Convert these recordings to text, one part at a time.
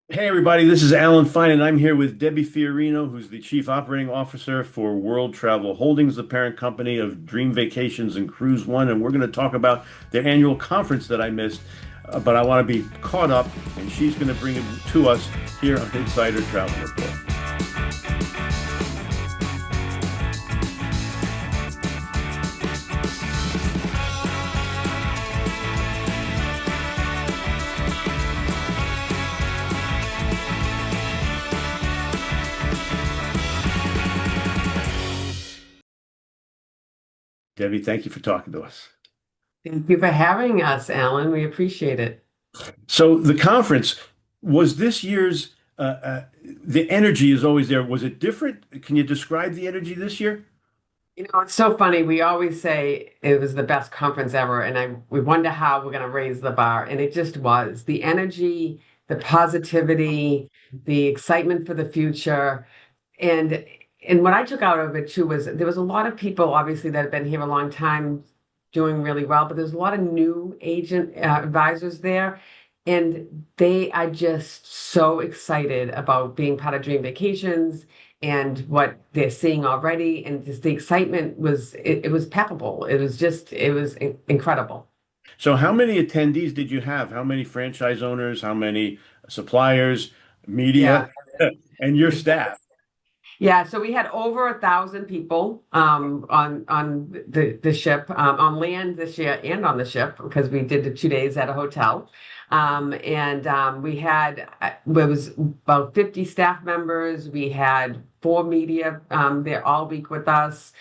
Hey everybody, this is Alan Fine, and I'm here with Debbie Fiorino, who's the Chief Operating Officer for World Travel Holdings, the parent company of Dream Vacations and Cruise One, and we're going to talk about their annual conference that I missed, but I want to be caught up, and she's going to bring it to us here on Insider Travel Report. Debbie, thank you for talking to us. Thank you for having us, Alan. We appreciate it. So the conference was this year's. The energy is always there. Was it different? Can you describe the energy this year? It's so funny. We always say it was the best conference ever, and we wonder how we're going to raise the bar, and it just was. The energy, the positivity, the excitement for the future, and and what I took out of it too was there was a lot of people, obviously, that have been here a long time, doing really well, but there's a lot of new agent advisors there, and they are just so excited about being part of Dream Vacations and what they're seeing already. And just the excitement it was palpable. It was incredible. So, how many attendees did you have? How many franchise owners? How many suppliers, Yeah. media, and your staff? Yeah, so we had over 1,000 people on the ship, on land this year and on the ship because we did the 2 days at a hotel. And we had there was about 50 staff members. We had four media there all week with us.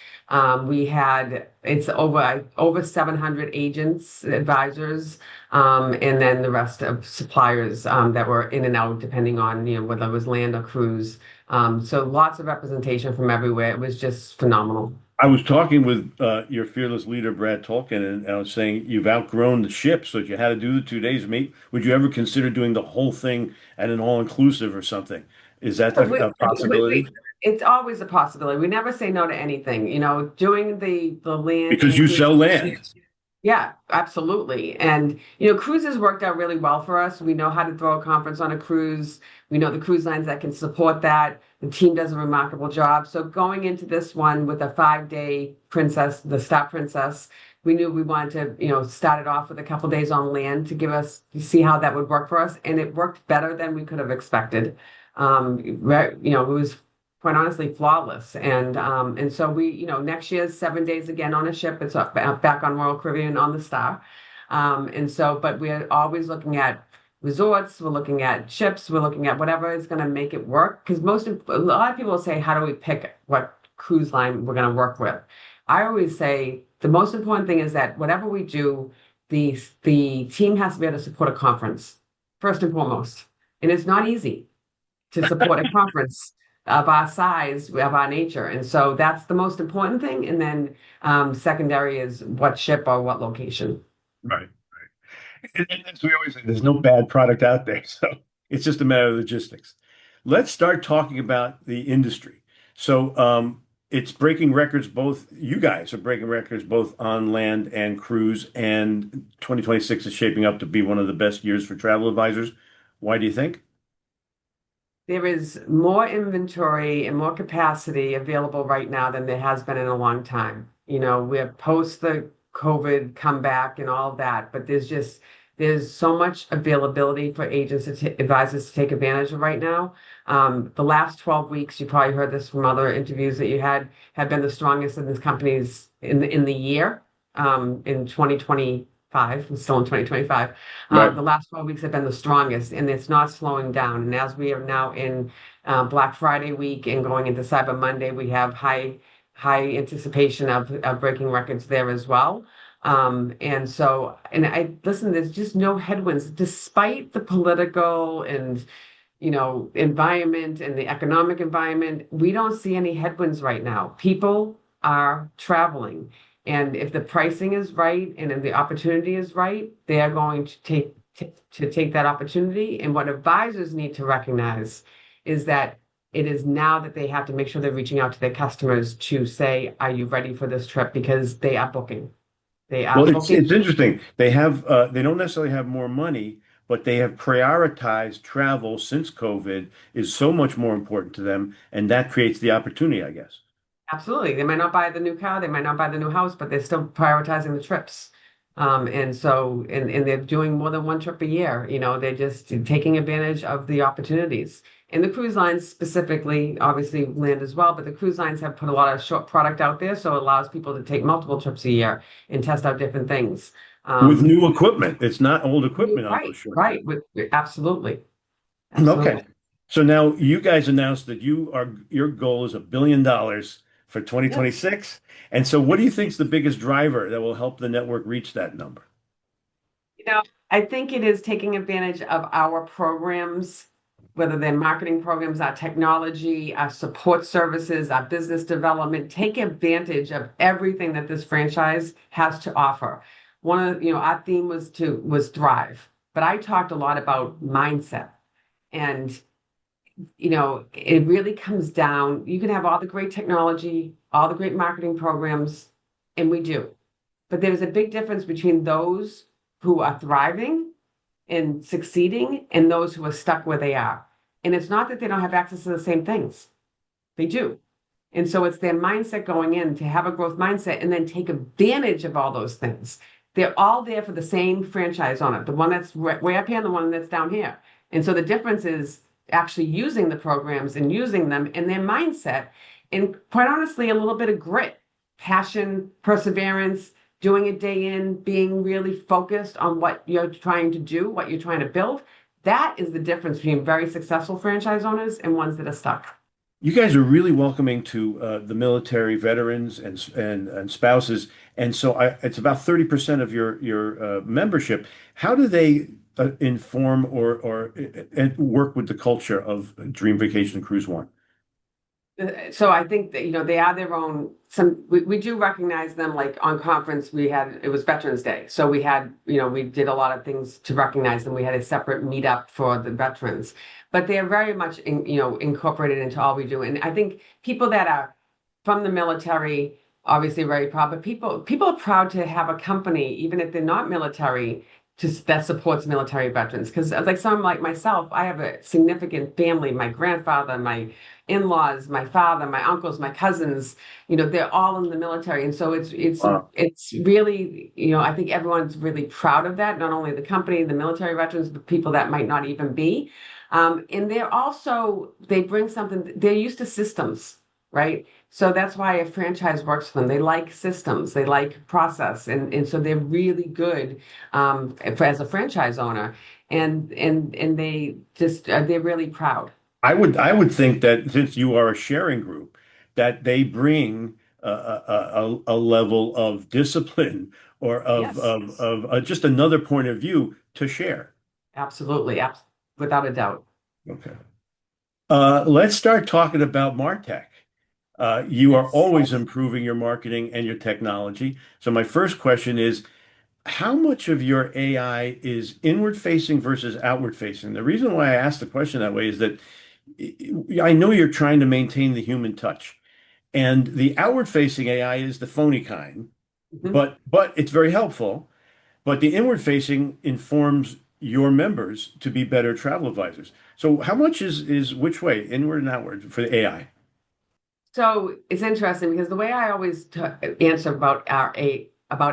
We had it's over 700 agents, advisors, and then the rest of suppliers that were in and out depending on whether it was land or cruise. So lots of representation from everywhere. It was just phenomenal. I was talking with your fearless leader, Brad Tolkien, and I was saying you've outgrown the ship. So, if you had to do the 2 days, mate, would you ever consider doing the whole thing at an all-inclusive or something? Is that We, a possibility? it's always a possibility. We never say no to anything. Doing the land Because you inclusive. sell land. Yeah, absolutely. And cruises worked out really well for us. We know how to throw a conference on a cruise. We know the cruise lines that can support that. The team does a remarkable job. So going into this one with a 5 day princess, the Star Princess, we knew we wanted to, start it off with a couple days on land to see how that would work for us. And it worked better than we could have expected. It was quite honestly flawless. And so next year's 7 days again on a ship. It's back on Royal Caribbean on the Star. But we're always looking at resorts, we're looking at ships, we're looking at whatever is going to make it work. Because a lot of people will say, how do we pick what cruise line we're going to work with? I always say the most important thing is that whatever we do, the team has to be able to support a conference first and foremost. And it's not easy to support a conference of our size, of our nature. And so that's the most important thing. And then secondary is what ship or what location. Right. And as we always say, there's no bad product out there. So it's just a matter of logistics. Let's start talking about the industry. So it's breaking records, both you guys are breaking records both on land and cruise, and 2026 is shaping up to be one of the best years for travel advisors. Why do you think? There is more inventory and more capacity available right now than there has been in a long time. We're post the COVID comeback and all that, but there's so much availability for agents advisors to take advantage of right now. The last 12 weeks, you probably heard this from other interviews that you had, have been the strongest in this company's in the year, in 2025. We're still in 2025. Right. The last 12 weeks have been the strongest, and it's not slowing down. And as we are now in Black Friday week and going into Cyber Monday, we have high anticipation of breaking records there as well. And I listen, there's just no headwinds, despite the political and environment and the economic environment. We don't see any headwinds right now. People are traveling. And if the pricing is right and if the opportunity is right, they are going to take that opportunity. And what advisors need to recognize is that it is now that they have to make sure they're reaching out to their customers to say, are you ready for this trip? Because they are booking. They are Well, booking. it's interesting. They don't necessarily have more money, but they have prioritized travel since COVID is so much more important to them, and that creates the opportunity, I guess. Absolutely. They might not buy the new car, they might not buy the new house, but they're still prioritizing the trips. And they're doing more than one trip a year. They're just taking advantage of the opportunities. And the cruise lines specifically, obviously land as well, but the cruise lines have put a lot of short product out there, so it allows people to take multiple trips a year and test out different things. With Um, new equipment. It's not old equipment on those right, short trips. right. Absolutely. Okay. Absolutely. So now you guys announced that your goal is $1 billion for Yep. 2026. And so what do you think is the biggest driver that will help the network reach that number? You know, I think it is taking advantage of our programs, whether they're marketing programs, our technology, our support services, our business development. Take advantage of everything that this franchise has to offer. Our theme was thrive, but I talked a lot about mindset. And it really comes down, you can have all the great technology, all the great marketing programs, and we do. But there's a big difference between those who are thriving and succeeding and those who are stuck where they are. And it's not that they don't have access to the same things, they do. And so it's their mindset going in to have a growth mindset and then take advantage of all those things. They're all there for the same franchise owner, the one that's way up here and the one that's down here. And so the difference is actually using the programs and using them in their mindset. And quite honestly, a little bit of grit, passion, perseverance, doing it day in, being really focused on what you're trying to do, what you're trying to build. That is the difference between very successful franchise owners and ones that are stuck. You guys are really welcoming to the military veterans and spouses, and so it's about 30% of your membership. How do they inform or and work with the culture of Dream Vacation Cruise One? So I think that they are their own. We do recognize them. Like on conference, it was Veterans Day, so we did a lot of things to recognize them. We had a separate meetup for the veterans, but they are very much incorporated into all we do. And I think people that are from the military obviously very proud, but people are proud to have a company, even if they're not military, that supports military veterans. Because like some like myself, I have a significant family. My grandfather, my in-laws, my father, my uncles, my cousins, they're all in the military. And so it's really, I think everyone's really proud of that, not only the company, the military veterans, but people that might not even be. And they bring something, they're used to systems, right? So that's why a franchise works for them. They like systems, they like process, and so they're really good as a franchise owner, and they're really proud. I would think that since you are a sharing group, that they bring a level of discipline or Yes, of just another point of view to share. absolutely, without a doubt. Okay. Let's start talking about MarTech. You are Yes. always improving your marketing and your technology. So my first question is, how much of your AI is inward facing versus outward facing? The reason why I asked the question that way is that I know you're trying to maintain the human touch, and the outward facing AI is the phony kind, Mhm. but it's very helpful. But the inward facing informs your members to be better travel advisors. So how much is which way, inward and outward for the AI? So it's interesting because the way I always answer about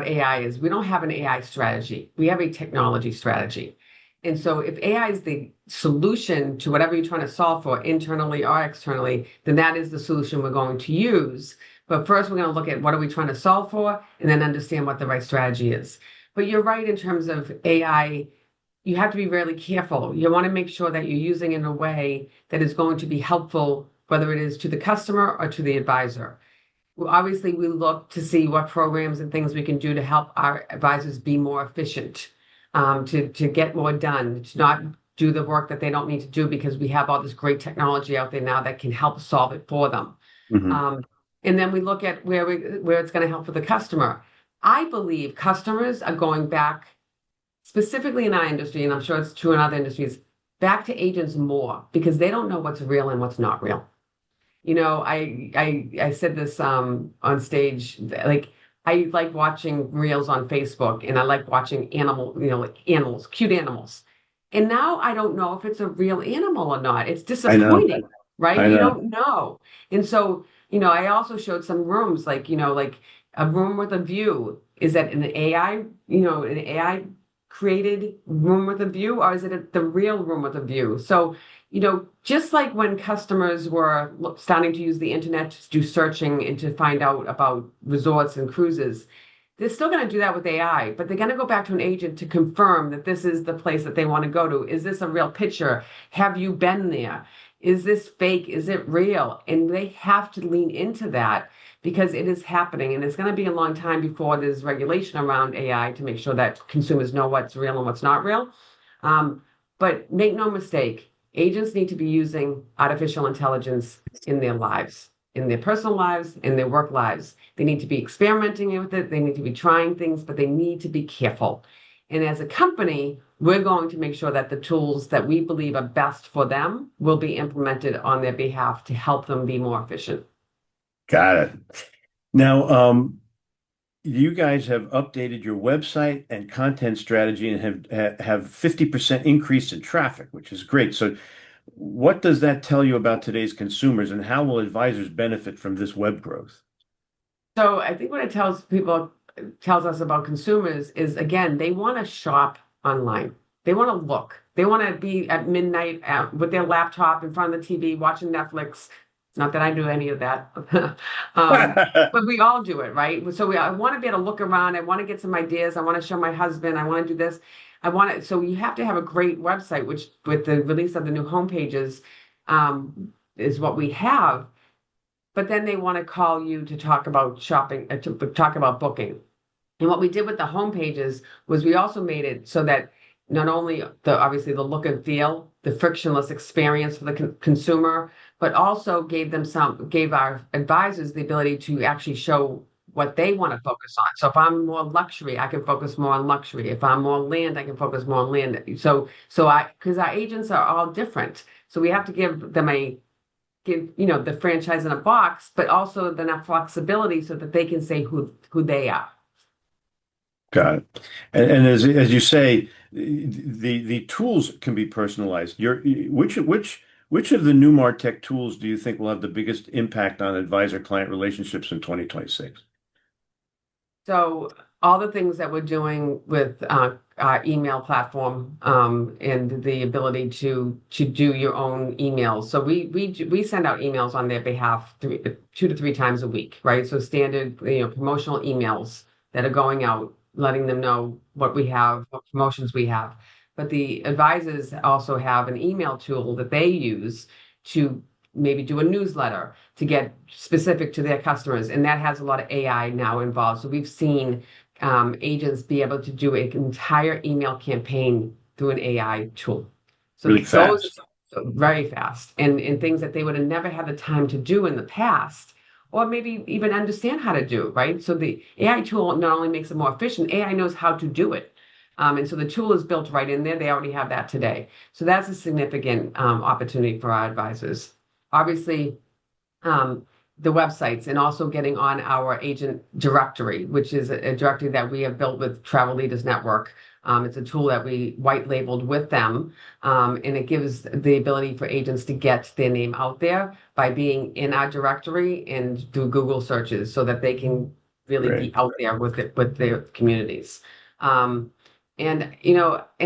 AI is we don't have an AI strategy. We have a technology strategy. And so if AI is the solution to whatever you're trying to solve for internally or externally, then that is the solution we're going to use. But first, we're going to look at what are we trying to solve for and then understand what the right strategy is. But you're right in terms of AI, you have to be really careful. You want to make sure that you're using it in a way that is going to be helpful, whether it is to the customer or to the advisor. Well, obviously, we look to see what programs and things we can do to help our advisors be more efficient, to get more done, to not do the work that they don't need to do because we have all this great technology out there now that can help solve it for them. Hmm. Um, and then we look at where it's going to help for the customer. I believe customers are going back specifically in our industry, and I'm sure it's true in other industries, back to agents more because they don't know what's real and what's not real. I said this on stage, like I like watching reels on Facebook and I like watching like animals, cute animals. And now I don't know if it's a real animal or not. It's I know. disappointing, right? I You know. don't know. And so, I also showed some rooms, like, like a room with a view. Is that an AI, an AI created room with a view, or is it the real room with a view? So, just like when customers were starting to use the internet to do searching and to find out about resorts and cruises, they're still going to do that with AI, but they're going to go back to an agent to confirm that this is the place that they want to go to. Is this a real picture? Have you been there? Is this fake? Is it real? And they have to lean into that because it is happening. And it's going to be a long time before there's regulation around AI to make sure that consumers know what's real and what's not real. Um, but make no mistake, agents need to be using artificial intelligence in their lives, in their personal lives, in their work lives. They need to be experimenting with it. They need to be trying things, but they need to be careful. And as a company, we're going to make sure that the tools that we believe are best for them will be implemented on their behalf to help them be more efficient. Got it. Now, you guys have updated your website and content strategy and have 50% increase in traffic, which is great. So what does that tell you about today's consumers and how will advisors benefit from this web growth? So I think what it tells us about consumers is again, they want to shop online. They want to look. They want to be at midnight with their laptop in front of the TV watching Netflix. Not that I do any of that. But we all do it, right? So I want to be able to look around. I want to get some ideas. I want to show my husband. I want to do this. So you have to have a great website, which with the release of the new homepages, is what we have, but then they want to call you to talk about shopping, to talk about booking. And what we did with the home pages was we also made it so that not only obviously the look and feel, the frictionless experience for the consumer, but also gave our advisors the ability to actually show what they want to focus on. So if I'm more luxury, I can focus more on luxury. If I'm more land, I can focus more on land. Because our agents are all different. So we have to give the franchise in a box, but also enough flexibility so that they can say who they are. Got it. And as you say, the tools can be personalized. Which of the new MarTech tools do you think will have the biggest impact on advisor-client relationships in 2026? So all the things that we're doing with our email platform, and the ability to do your own emails. So we send out emails on their behalf 2 to 3 times a week, right? So standard, promotional emails that are going out, letting them know what we have, what promotions we have. But the advisors also have an email tool that they use to maybe do a newsletter to get specific to their customers. And that has a lot of AI now involved. So we've seen agents be able to do an entire email campaign through an AI tool. So Really those fast. are very fast and things that they would have never had the time to do in the past, or maybe even understand how to do, right? So the AI tool not only makes it more efficient, AI knows how to do it. And so the tool is built right in there. They already have that today. So that's a significant opportunity for our advisors. Obviously, um, the websites and also getting on our agent directory, which is a directory that we have built with Travel Leaders Network. It's a tool that we white labeled with them, and it gives the ability for agents to get their name out there by being in our directory and do Google searches so that they can really be Great. out there with their communities. Um, and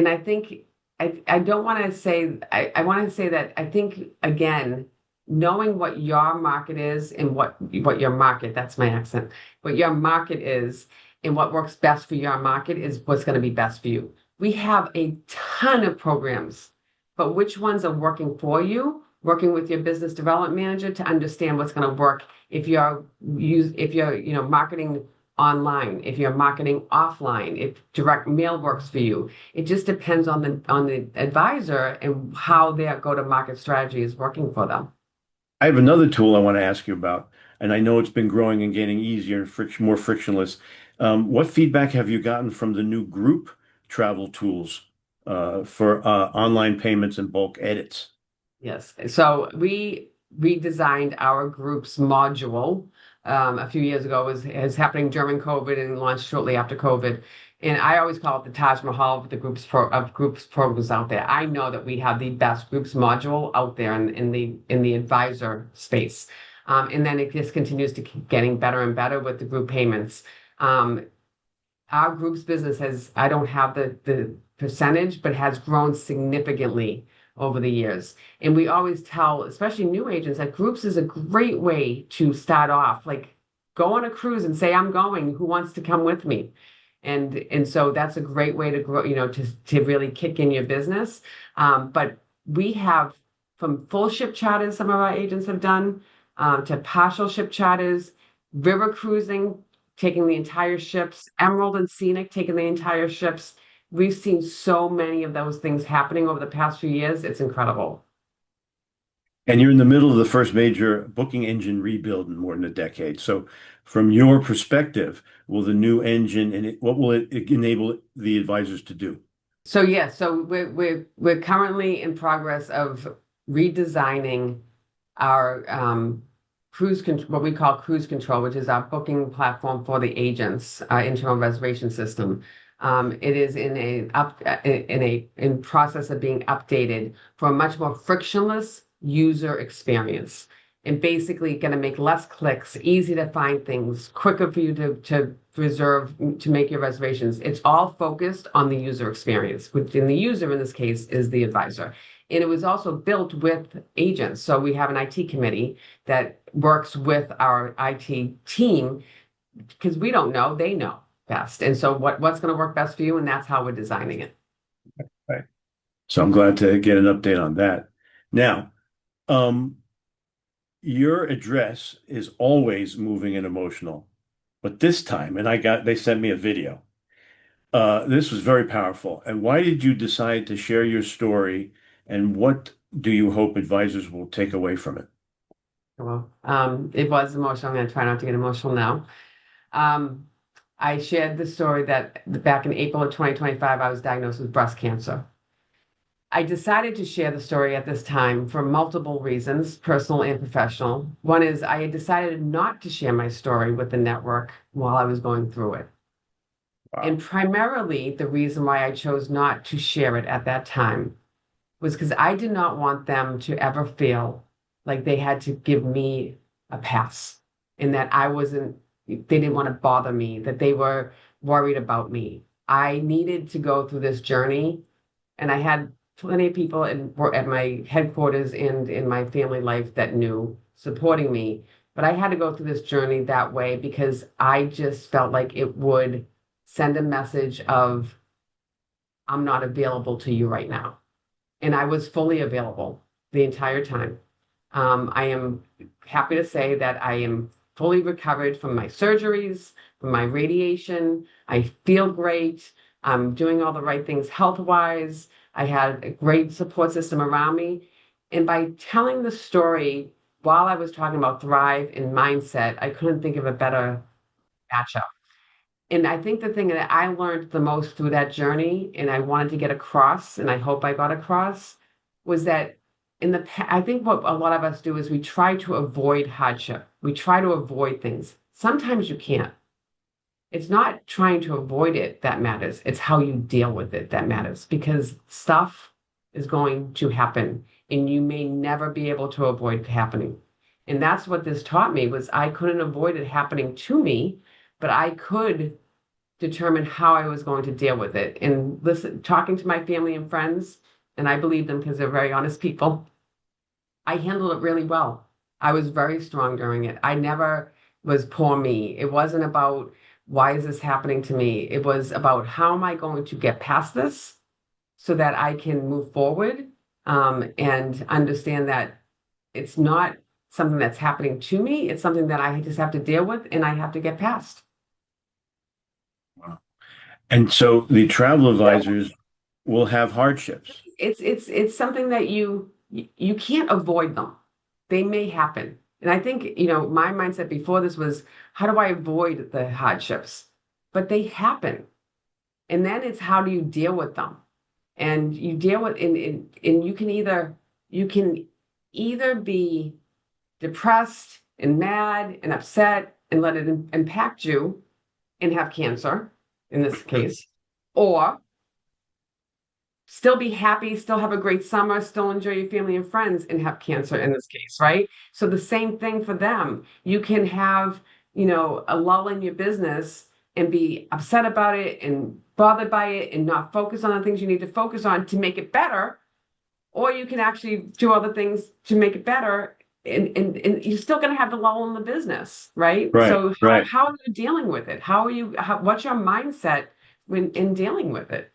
I think I don't want to say I want to say that I think again knowing what your market is and what your market, that's my accent, what your market is and what works best for your market is what's going to be best for you. We have a ton of programs, but which ones are working for you? Working with your business development manager to understand what's going to work if you're marketing online, if you're marketing offline, if direct mail works for you. It just depends on the advisor and how their go-to-market strategy is working for them. I have another tool I want to ask you about, and I know it's been growing and getting easier and more frictionless. What feedback have you gotten from the new group travel tools for online payments and bulk edits? Yes. So we redesigned our group's module a few years ago. It was happening during COVID and launched shortly after COVID. And I always call it the Taj Mahal of the groups programs out there. I know that we have the best groups module out there in the advisor space. And then it just continues to keep getting better and better with the group payments. Um, our group's business has, I don't have the percentage, but has grown significantly over the years. And we always tell, especially new agents, that groups is a great way to start off. Like, go on a cruise and say, I'm going, who wants to come with me? And so that's a great way to grow, to really kick in your business. But we have from full ship charters, some of our agents have done, to partial ship charters, river cruising, taking the entire ships, Emerald and Scenic taking the entire ships. We've seen so many of those things happening over the past few years. It's incredible. And you're in the middle of the first major booking engine rebuild in more than a decade. So, from your perspective, will the new engine and what will it enable the advisors to do? So yeah, so we're currently in progress of redesigning our what we call cruise control, which is our booking platform for the agents, internal reservation system. It is in process of being updated for a much more frictionless user experience, and basically going to make less clicks, easy to find things, quicker for you to reserve, to make your reservations. It's all focused on the user experience, which in the user in this case is the advisor. And it was also built with agents. So we have an IT committee that works with our IT team because we don't know, they know best. And so what's going to work best for you? And that's how we're designing it. Right. So I'm glad to get an update on that. Now, um, your address is always moving and emotional, but this time, and they sent me a video. This was very powerful. And why did you decide to share your story, and what do you hope advisors will take away from it? Well, it was emotional. I'm going to try not to get emotional now. Um, I shared the story that back in April of 2025, I was diagnosed with breast cancer. I decided to share the story at this time for multiple reasons, personal and professional. One is I had decided not to share my story with the network while I was going through it. And Wow. primarily, the reason why I chose not to share it at that time was because I did not want them to ever feel like they had to give me a pass and that they didn't want to bother me, that they were worried about me. I needed to go through this journey, and I had plenty of people at my headquarters and in my family life that knew supporting me. But I had to go through this journey that way because I just felt like it would send a message of, I'm not available to you right now. And I was fully available the entire time. I am happy to say that I am fully recovered from my surgeries, from my radiation. I feel great. I'm doing all the right things health-wise. I had a great support system around me. And by telling the story while I was talking about Thrive and mindset, I couldn't think of a better matchup. And I think the thing that I learned the most through that journey, and I wanted to get across, and I hope I got across, was that I think what a lot of us do is we try to avoid hardship. We try to avoid things. Sometimes you can't. It's not trying to avoid it that matters. It's how you deal with it that matters because stuff is going to happen and you may never be able to avoid it happening. And that's what this taught me was I couldn't avoid it happening to me, but I could determine how I was going to deal with it. And listen, talking to my family and friends, and I believe them because they're very honest people, I handled it really well. I was very strong during it. I never was poor me. It wasn't about why is this happening to me? It was about how am I going to get past this so that I can move forward, and understand that it's not something that's happening to me. It's something that I just have to deal with and I have to get past. Wow. And so the travel advisors will have hardships. It's something that you can't avoid them. They may happen. And I think, my mindset before this was, how do I avoid the hardships? But they happen. And then it's how do you deal with them? And you deal with and you can either be depressed and mad and upset and let it impact you and have cancer in this case, or still be happy, still have a great summer, still enjoy your family and friends and have cancer in this case, right? So the same thing for them. You can have, a lull in your business and be upset about it and bothered by it and not focus on the things you need to focus on to make it better, or you can actually do other things to make it better. And you're still going to have the lull in the business, right? Right, So right. how are you dealing with it? What's your mindset when in dealing with it?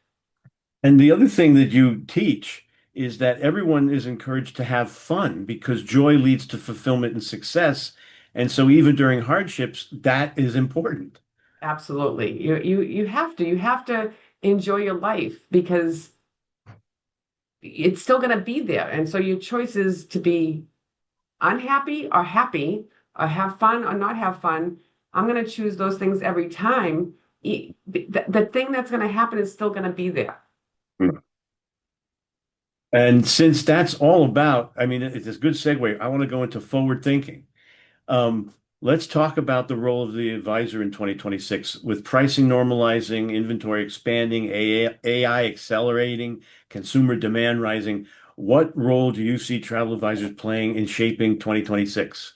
And the other thing that you teach is that everyone is encouraged to have fun because joy leads to fulfillment and success. And so even during hardships, that is important. Absolutely. You have to enjoy your life because it's still going to be there. And so your choice is to be unhappy or happy or have fun or not have fun. I'm going to choose those things every time. The thing that's going to happen is still going to be there. And since that's all about, I mean, it's a good segue. I want to go into forward thinking. Let's talk about the role of the advisor in 2026 with pricing normalizing, inventory expanding, AI accelerating, consumer demand rising. What role do you see travel advisors playing in shaping 2026?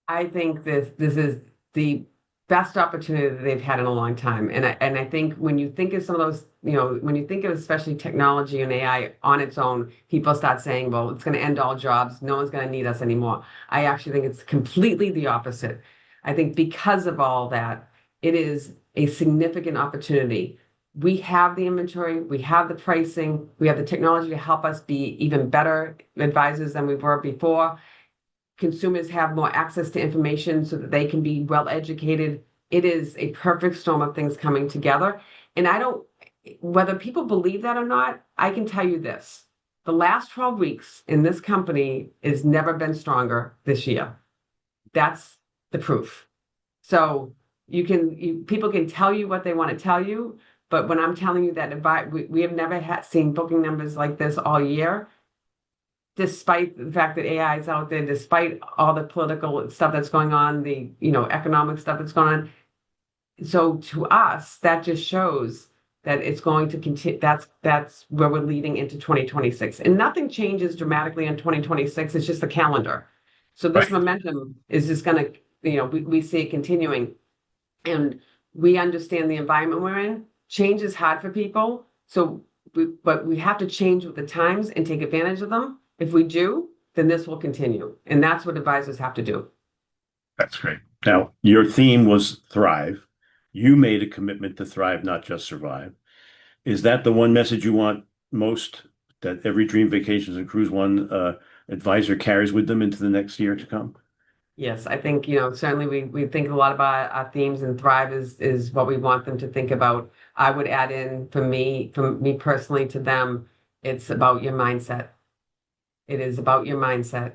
I think this is the best opportunity that they've had in a long time. And I think when you think of some of those, when you think of especially technology and AI on its own, people start saying, well, it's going to end all jobs. No one's going to need us anymore. I actually think it's completely the opposite. I think because of all that, it is a significant opportunity. We have the inventory, we have the pricing, we have the technology to help us be even better advisors than we were before. Consumers have more access to information so that they can be well educated. It is a perfect storm of things coming together. And I don't, whether people believe that or not, I can tell you this. The last 12 weeks in this company has never been stronger this year. That's the proof. So people can tell you what they want to tell you, but when I'm telling you that we have never seen booking numbers like this all year, despite the fact that AI is out there, despite all the political stuff that's going on, the economic stuff that's going on. So to us, that just shows that it's going to continue. That's where we're leading into 2026, and nothing changes dramatically in 2026. It's just the calendar. So this Right. momentum is just going to, we see it continuing, and we understand the environment we're in. Change is hard for people, but we have to change with the times and take advantage of them. If we do, then this will continue. And that's what advisors have to do. That's great. Now, your theme was thrive. You made a commitment to thrive, not just survive. Is that the one message you want most that every Dream Vacations and Cruise One advisor carries with them into the next year to come? Yes, I think, certainly we think a lot about our themes, and thrive is what we want them to think about. I would add in from me personally to them, it's about your mindset. It is about your mindset.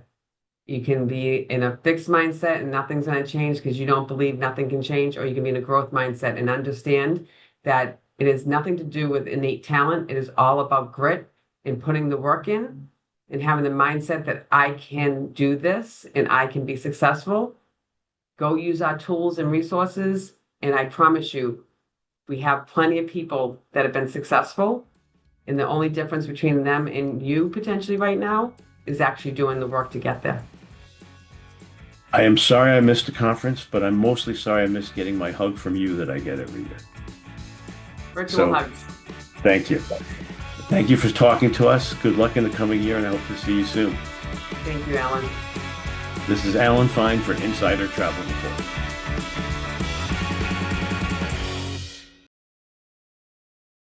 You can be in a fixed mindset and nothing's going to change because you don't believe nothing can change, or you can be in a growth mindset and understand that it has nothing to do with innate talent. It is all about grit and putting the work in and having the mindset that I can do this and I can be successful. Go use our tools and resources. And I promise you, we have plenty of people that have been successful. And the only difference between them and you potentially right now is actually doing the work to get there. I am sorry I missed the conference, but I'm mostly sorry I missed getting my hug from you that I get every year. Virtual So hugs. thank you. Thank you for talking to us. Good luck in the coming year, and I hope to see you soon. Thank you, Alan. This is Alan Fine for Insider Travel Report.